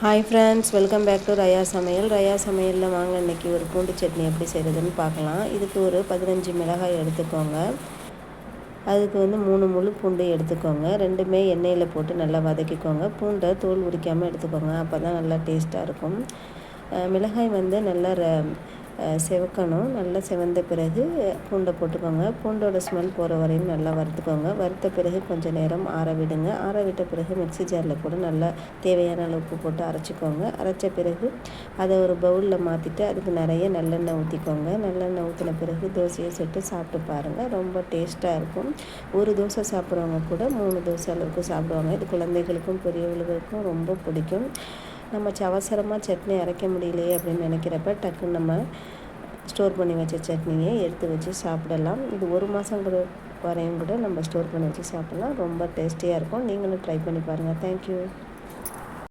Hi friends, welcome back to Raya Samayal. Raya சமையலில் வாங்க இன்றைக்கி ஒரு பூண்டு சட்னி எப்படி செய்கிறதுன்னு பார்க்கலாம். இதுக்கு ஒரு 15 மிளகாய் எடுத்துக்கோங்க. அதுக்கு 3 முழு பூண்டு எடுத்துக்கோங்க. ரெண்டுமே எண்ணெயில் போட்டு நல்லா வதக்கிக்கோங்க. பூண்டை தோல் உரிக்காமல் எடுத்துக்கோங்க, அப்போ தான் நல்லா டேஸ்ட்டாக இருக்கும். மிளகாய் நல்லா செவக்கணும். நல்லா செவந்த பிறகு பூண்டை போட்டுக்கோங்க. பூண்டோட ஸ்மெல் போகிற வரையும் நல்லா வறுத்துக்கோங்க. வறுத்த பிறகு கொஞ்சம் நேரம் ஆற விடுங்க. ஆற விட்ட பிறகு மிக்ஸி ஜாரில் கூட நல்லா தேவையான அளவு உப்பு போட்டு அரைச்சிக்கோங்க. அரைச்ச பிறகு அதை ஒரு பவுலில் மாற்றிட்டு அதுக்கு நிறைய நல்லெண்ணெய் ஊற்றிக்கோங்க. நல்லெண்ணெய் ஊற்றின பிறகு தோசையை சுட்டு சாப்பிட்டு பாருங்கள், ரொம்ப டேஸ்ட்டாக இருக்கும். ஒரு தோசை சாப்பிட்றவங்க கூட 3 தோசை அளவுக்கு சாப்பிடுவாங்க. இது குழந்தைகளுக்கும் பெரியவர்களுக்கும் ரொம்ப பிடிக்கும். நம்ம அவசரமாக சட்னி அரைக்க முடியலையே அப்படின்னு நினைக்கிறப்ப டக்குன்னு நம்ம ஸ்டோர் பண்ணி வச்ச சட்னியை எடுத்து வச்சு சாப்பிடலாம். இது 1 மாதம் கூட வரையும் கூட நம்ம ஸ்டோர் பண்ணி வச்சு சாப்பிட்லாம். ரொம்ப டேஸ்டியாக இருக்கும். நீங்களும் ட்ரை பண்ணி பாருங்கள். தேங்க்யூ.